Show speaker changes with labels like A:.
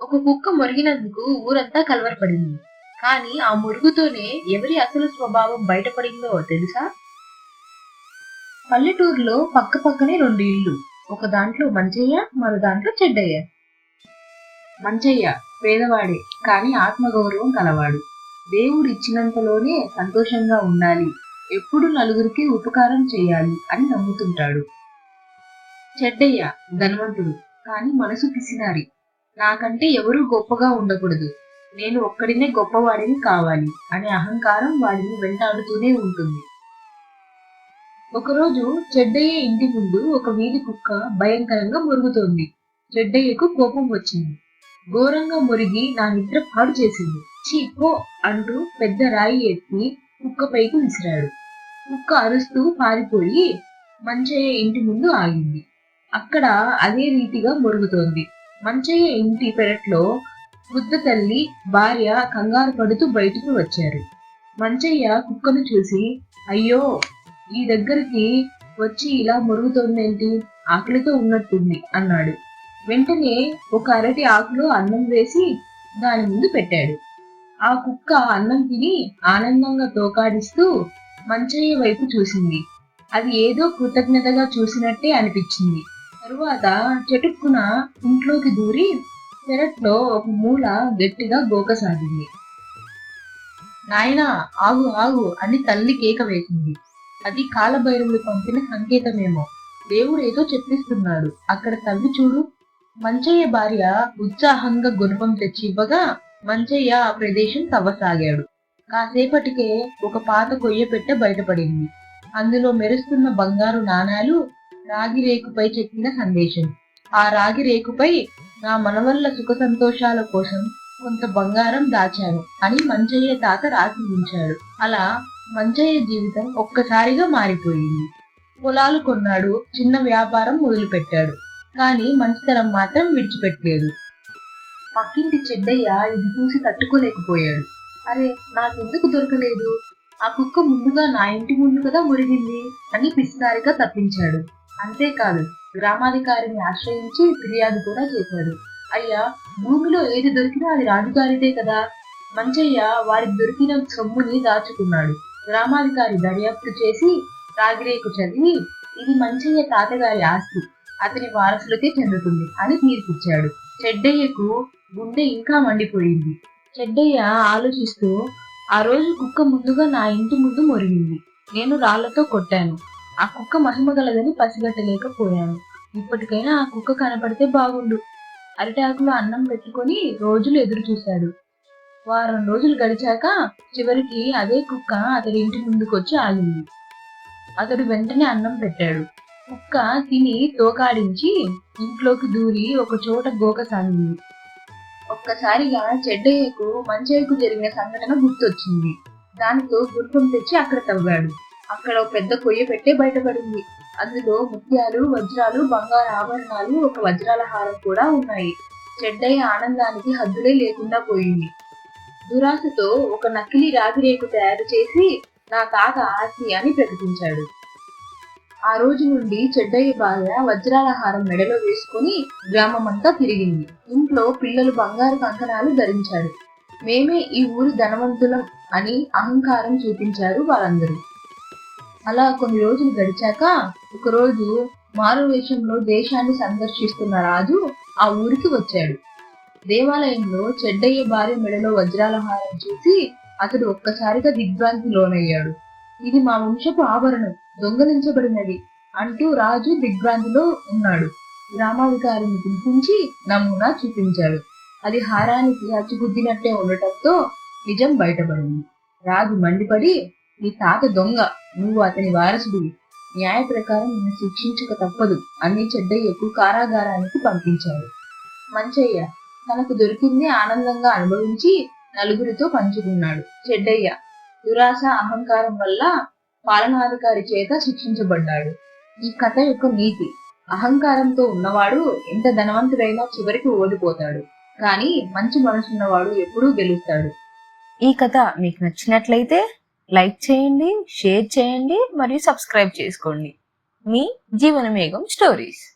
A: ఒక కుక్క మురిగినందుకు ఊరంతా కలవరపడింది. కానీ ఆ మురుగుతోనే ఎవరి అసలు స్వభావం బయటపడిందో తెలుసా? పల్లెటూరులో పక్క పక్కనే రెండు ఇళ్ళు. ఒక దాంట్లో మంచయ్య, మరో దాంట్లో చెడ్డయ్య. మంచయ్య పేదవాడే, కానీ ఆత్మగౌరవం కలవాడు. దేవుడు ఇచ్చినంతలోనే సంతోషంగా ఉండాలి, ఎప్పుడు నలుగురికి ఉపకారం చేయాలి అని నమ్ముతుంటాడు. చెడ్డయ్య ధనవంతుడు, కానీ మనసు పిసినారి. నాకంటే ఎవరూ గొప్పగా ఉండకూడదు, నేను ఒక్కడినే గొప్పవాడిని కావాలి అనే అహంకారం వాడిని వెంటాడుతూనే ఉంటుంది. ఒకరోజు చెడ్డయ్య ఇంటి ముందు ఒక వీధి కుక్క భయంకరంగా మురుగుతోంది. చెడ్డయ్యకు కోపం వచ్చింది. ఘోరంగా మురిగి నా నిద్ర పాడు చేసింది, చీ పో అంటూ పెద్ద రాయి ఎత్తి కుక్కపైకి విసిరాడు. కుక్క అరుస్తూ పారిపోయి మంచయ్య ఇంటి ముందు ఆగింది. అక్కడ అదే రీతిగా మురుగుతోంది. మంచయ్య ఇంటి పెరట్లో వృద్ధ తల్లి, భార్య కంగారు పడుతూ బయటకు వచ్చారు. మంచయ్య కుక్కను చూసి, అయ్యో, ఈ దగ్గరికి వచ్చి ఇలా మురుగుతోందేంటి, ఆకలితో ఉన్నట్టుంది అన్నాడు. వెంటనే ఒక అరటి ఆకులో అన్నం వేసి దాని ముందు పెట్టాడు. ఆ కుక్క అన్నం తిని ఆనందంగా తోకాడిస్తూ మంచయ్య వైపు చూసింది. అది ఏదో కృతజ్ఞతగా చూసినట్టే అనిపించింది. తరువాత చెటుక్కున ఇంట్లోకి దూరి పెరట్లో ఒక మూల గట్టిగా గోకసాగింది. నాయనా, ఆగు ఆగు అని తల్లి కేక వేసింది. అది కాలభైరవుడు పంపిన సంకేతమేమో, దేవుడు ఏదో చెప్పిస్తున్నాడు, అక్కడ తవ్వి చూడు. మంచయ్య భార్య ఉత్సాహంగా గుణపం తెచ్చి ఇవ్వగా మంచయ్య ఆ ప్రదేశం తవ్వసాగాడు. కాసేపటికే ఒక పాత కొయ్య పెట్టె బయటపడింది. అందులో మెరుస్తున్న బంగారు నాణాలు, రాగి రేకుపై చెక్కిన సందేశం. ఆ రాగి రేకుపై, నా మనవల్ల సుఖ సంతోషాల కోసం కొంత బంగారం దాచాను అని మంచయ్య తాత రాసి ఉంచాడు. అలా మంచయ్య జీవితం ఒక్కసారిగా మారిపోయింది. పొలాలు కొన్నాడు, చిన్న వ్యాపారం మొదలు పెట్టాడు. కానీ మంచితనం మాత్రం విడిచిపెట్టలేదు. పక్కింటి చెడ్డయ్య ఇది చూసి తట్టుకోలేకపోయాడు. అరే, నాకెందుకు దొరకలేదు, ఆ కుక్క ముందుగా నా ఇంటి ముందు కదా మురిగింది అని పిసినారిగా తప్పించాడు. అంతేకాదు, గ్రామాధికారిని ఆశ్రయించి ఫిర్యాదు కూడా చేశాడు. అయ్యా, భూమిలో ఏది దొరికినా అది రాజుగారిదే కదా. మంచయ్య వారికి దొరికిన సొమ్ముని దాచుకున్నాడు. గ్రామాధికారి దర్యాప్తు చేసి రాగిరేకు చదివి, ఇది మంచయ్య తాతగారి ఆస్తి, అతని వారసులకే చెందుతుంది అని తీర్పిచ్చాడు. చెడ్డయ్యకు గుండె ఇంకా మండిపోయింది. చెడ్డయ్య ఆలోచిస్తూ, ఆ రోజు కుక్క ముందుగా నా ఇంటి ముందు మొరిగింది, నేను రాళ్లతో కొట్టాను, ఆ కుక్క మహిమగలదని పసిగట్టలేకపోయాను. ఇప్పటికైనా ఆ కుక్క కనపడితే బాగుండు. అరిటాకులో అన్నం పెట్టుకుని రోజులు ఎదురు చూశాడు. వారం రోజులు గడిచాక చివరికి అదే కుక్క అతడి ఇంటి ముందుకొచ్చి ఆగింది. అతడు వెంటనే అన్నం పెట్టాడు. కుక్క తిని తోకాడించి ఇంట్లోకి దూరి ఒక చోట గోకసాగింది. ఒక్కసారిగా చెడ్డయ్యకు మంచయ్యకు జరిగిన సంఘటన గుర్తొచ్చింది. దానితో గుర్రం తెచ్చి అక్కడ తవ్వాడు. అక్కడ ఒక పెద్ద కొయ్య పెట్టే బయటపడింది. అందులో ముత్యాలు, వజ్రాలు, బంగారు ఆభరణాలు, ఒక వజ్రాల హారం కూడా ఉన్నాయి. చెడ్డయ్య ఆనందానికి హద్దులే లేకుండా పోయింది. దురాశతో ఒక నకిలీ రాగిరేకు తయారు చేసి నా తాత ఆస్తి అని ప్రకటించాడు. ఆ రోజు నుండి చెడ్డయ్య భార్య వజ్రాల హారం మెడలో వేసుకుని గ్రామమంతా తిరిగింది. ఇంట్లో పిల్లలు బంగారు కంకణాలు ధరించారు. మేమే ఈ ఊరి ధనవంతులం అని అహంకారం చూపించారు వాళ్ళందరూ. అలా కొన్ని రోజులు గడిచాక ఒకరోజు మారువేషంలో దేశాన్ని సందర్శిస్తున్న రాజు ఆ ఊరికి వచ్చాడు. దేవాలయంలో చెడ్డయ్య భార్య మెడలో వజ్రాల హారం చూసి అతడు ఒక్కసారిగా దిగ్భ్రాంతి లోనయ్యాడు. ఇది మా వంశపు ఆభరణం, దొంగలించబడినది అంటూ రాజు దిగ్భ్రాంతిలో ఉన్నాడు. గ్రామాధికారిని పిలిపించి నమూనా చూపించాడు. అది హారానికి అచ్చుగుద్దినట్టే ఉండటంతో నిజం బయటపడింది. రాజు మండిపడి, నీ తాత దొంగ, నువ్వు అతని వారసుడివి, న్యాయ ప్రకారం నిన్ను శిక్షించక తప్పదు అని చెడ్డయ్యకు కారాగారానికి పంపించాడు. మంచయ్య తనకు దొరికింది ఆనందంగా అనుభవించి నలుగురితో పంచుకున్నాడు. చెడ్డయ్య దురాశ, అహంకారం వల్ల పాలనాధికారి చేత శిక్షించబడ్డాడు. ఈ కథ యొక్క నీతి, అహంకారంతో ఉన్నవాడు ఎంత ధనవంతుడైనా చివరికి ఓడిపోతాడు, కానీ మంచి మనసున్నవాడు ఎప్పుడూ గెలుస్తాడు.
B: ఈ కథ మీకు నచ్చినట్లయితే లైక్ చేయండి, షేర్ చేయండి మరియు సబ్స్క్రైబ్ చేసుకోండి. మీ జీవనమేఘం స్టోరీస్.